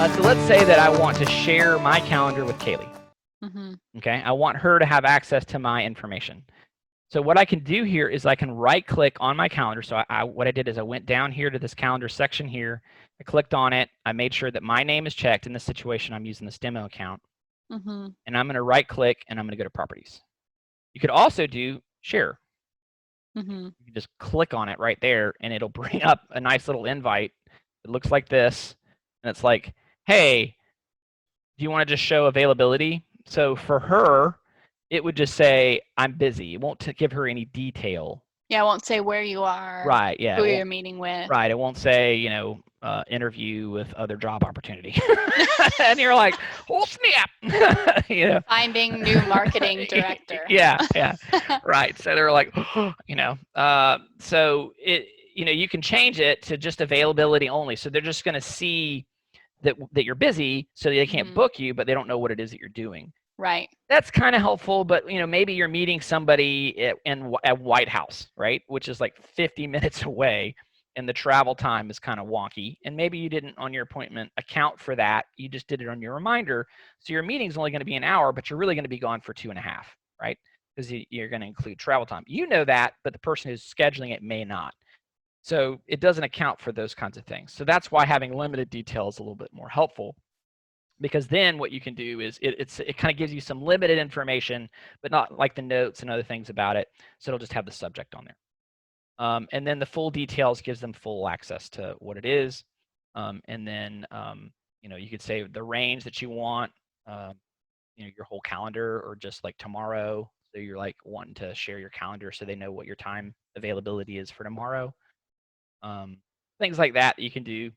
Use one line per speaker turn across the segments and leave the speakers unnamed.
So let's say that I want to share my calendar with Kaylee.
Mm-hmm.
Okay, I want her to have access to my information. So what I can do here is I can right click on my calendar. So what I did is I went down here to this calendar section here. I clicked on it. I made sure that my name is checked. In this situation, I'm using this demo account.
Mm-hmm.
And I'm going to right click and I'm going to go to properties. You could also do share.
Mm-hmm.
You can just click on it right there and it'll bring up a nice little invite. It looks like this. And it's like, hey, do you want to just show availability? So for her, it would just say, I'm busy. It won't give her any detail.
Yeah, I won't say where you are.
Right, yeah.
Who you're meeting with.
Right, it won't say, interview with other job opportunity. And you're like, oh snap.
Finding new marketing director.
Yeah. Right. So they're like, so you can change it to just availability only. So they're just going to see that you're busy, so they can't book you, but they don't know what it is that you're doing.
Right.
That's kind of helpful, but maybe you're meeting somebody at White House, right, which is like 50 minutes away, and the travel time is kind of wonky, and maybe you didn't on your appointment account for that. You just did it on your reminder, so your meeting's only going to be an hour, but you're really going to be gone for 2.5, right? Because you're going to include travel time. You know that, but the person who's scheduling it may not. So it doesn't account for those kinds of things. So that's why having limited detail is a little bit more helpful, because then what you can do is it kind of gives you some limited information, but not like the notes and other things about it. So it'll just have the subject on there. And then the full details gives them full access to what it is. And then, you could say the range that you want, your whole calendar, or just like tomorrow. So you're like wanting to share your calendar so they know what your time availability is for tomorrow. Things like that you can do.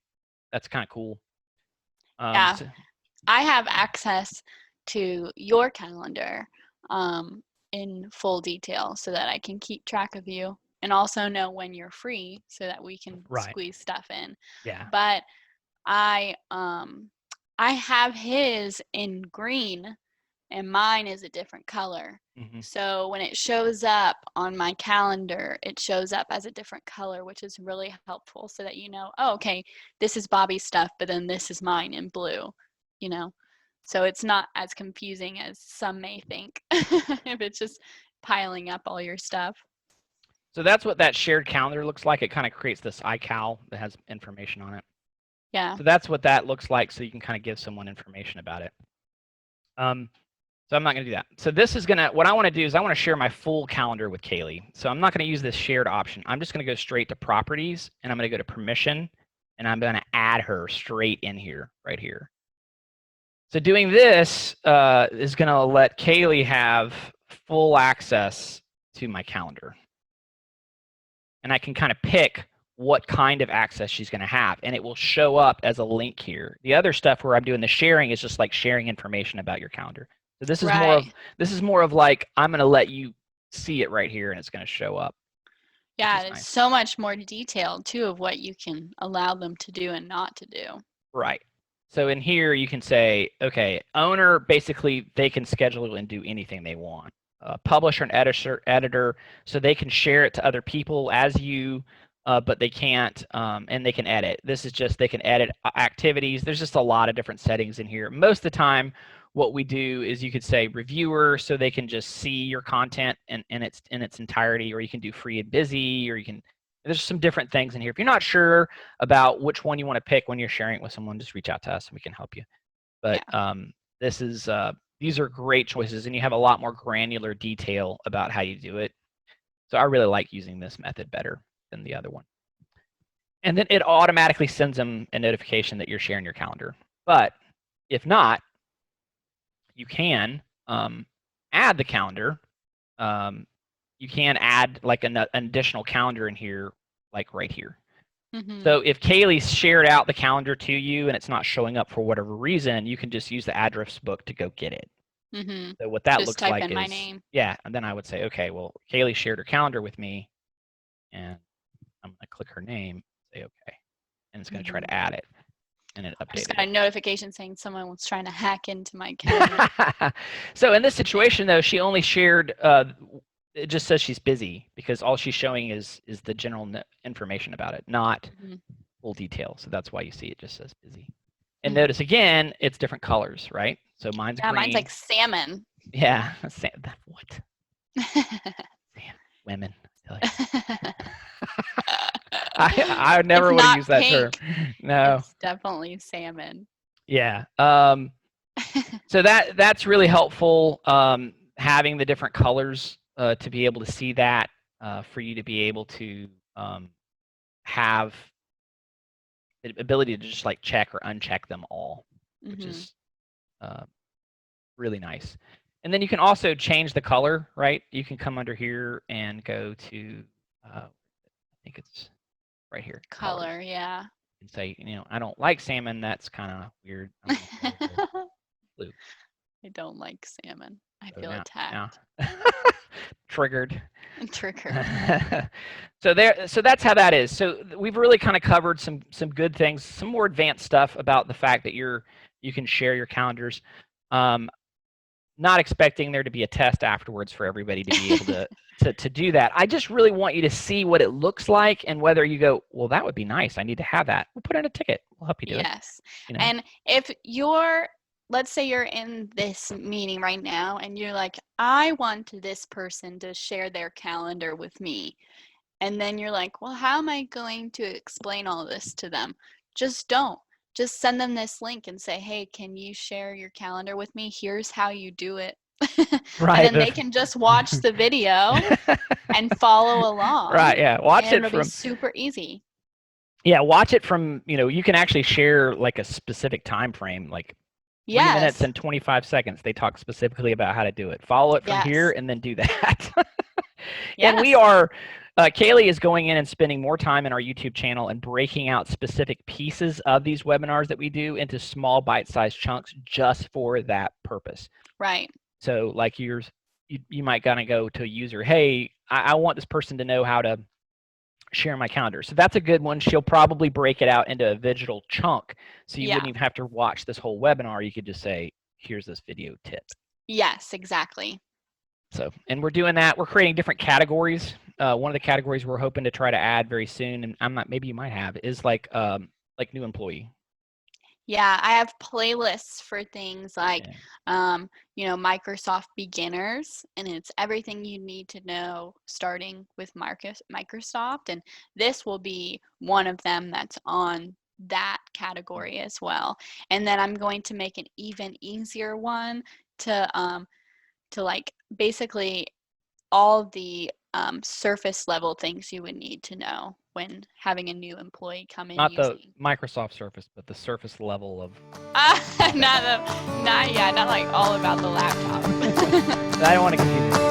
That's kind of cool.
Yeah. I have access to your calendar in full detail so that I can keep track of you and also know when you're free so that we can squeeze stuff in.
Yeah.
But I have his in green and mine is a different color.
Mm-hmm.
So when it shows up on my calendar, it shows up as a different color, which is really helpful so that oh, okay, this is Bobby's stuff, but then this is mine in blue, So it's not as confusing as some may think if it's just piling up all your stuff.
So that's what that shared calendar looks like. It kind of creates this iCal that has information on it.
Yeah.
So that's what that looks like, so you can kind of give someone information about it. So I'm not going to do that. So this is what I want to do is I want to share my full calendar with Kaylee. So I'm not going to use this shared option. I'm just going to go straight to properties, and I'm going to go to permission, and I'm going to add her straight in here, right here. So doing this is going to let Kaylee have full access to my calendar. And I can kind of pick what kind of access she's going to have, and it will show up as a link here. The other stuff where I'm doing the sharing is just like sharing information about your calendar. So this is more of like, I'm going to let you see it right here, and it's going to show up.
Yeah, it's so much more detailed too of what you can allow them to do and not to do.
Right. So in here you can say, okay, owner, basically they can schedule and do anything they want. Publisher and editor, so they can share it to other people as you, but they can't, and they can edit. This is just they can edit activities. There's just a lot of different settings in here. Most of the time, what we do is you could say reviewer, so they can just see your content in its entirety, or you can do free and busy, or there's some different things in here. If you're not sure about which one you want to pick when you're sharing it with someone, just reach out to us and we can help you. But these are great choices, and you have a lot more granular detail about how you do it. So I really like using this method better than the other one. And then it automatically sends them a notification that you're sharing your calendar. But if not, you can add the calendar. You can add like an additional calendar in here, like right here.
Mm-hmm.
So if Kaylee shared out the calendar to you and it's not showing up for whatever reason, you can just use the address book to go get it.
Mm-hmm.
So what that
just
looks
type
like
in
is
my name.
Yeah, and then I would say, okay, well, Kaylee shared her calendar with me, and I'm going to click her name, say okay, and it's going to try to add it. And it updated.
I just got a notification saying someone was trying to hack into my calendar.
So in this situation, though, she only shared. It just says she's busy because all she's showing is the general information about it, not full detail. So that's why you see it just says busy. And notice again, it's different colors, right? So mine's
Yeah,
green.
mine's like salmon.
Yeah, what? Women. I never would have used that term. No.
It's definitely salmon.
Yeah. So that's really helpful. Having the different colors to be able to see that, for you to be able to have the ability to just like check or uncheck them all, which is really nice. And then you can also change the color, right? You can come under here and go to, I think it's right here.
Color, yeah.
And say, I don't like salmon. That's kind of weird. I'm gonna go with blue.
I don't like salmon. I
So
feel attacked.
Triggered.
Triggered.
So that's how that is. So we've really kind of covered some good things, some more advanced stuff about the fact that you can share your calendars. Not expecting there to be a test afterwards for everybody to be able to do that. I just really want you to see what it looks like and whether you go, well, that would be nice. I need to have that. We'll put in a ticket. We'll help you do it.
Yes. And if let's say you're in this meeting right now and you're like, I want this person to share their calendar with me. And then you're like, well, how am I going to explain all this to them? Just don't. Just send them this link and say, hey, can you share your calendar with me? Here's how you do it.
Right.
And then they can just watch the video and follow along.
Right, yeah. Watch it
it'll be super easy.
Yeah, watch it from, you can actually share like a specific time frame, like 3 minutes and 25 seconds. They talk specifically about how to do it. Follow it from here and then do that. And we are, Kaylee is going in and spending more time in our YouTube channel and breaking out specific pieces of these webinars that we do into small bite-sized chunks just for that purpose.
Right.
So like you might kind of go to a user, hey, I want this person to know how to share my calendar. So that's a good one. She'll probably break it out into a digital chunk. So you wouldn't even have to watch this whole webinar. You could just say, here's this video tip. Yes,
exactly.
So, and we're doing that. We're creating different categories. One of the categories we're hoping to try to add very soon, and maybe you might have, is like new employee.
Yeah, I have playlists for things like, Microsoft beginners, and it's everything you need to know starting with Microsoft. And this will be one of them that's on that category as well. And then I'm going to make an even easier one to like basically all the surface level things you would need to know when having a new employee come in.
Not the Microsoft Surface, but the surface level of.
Not like all about the laptop.
I don't want to confuse you.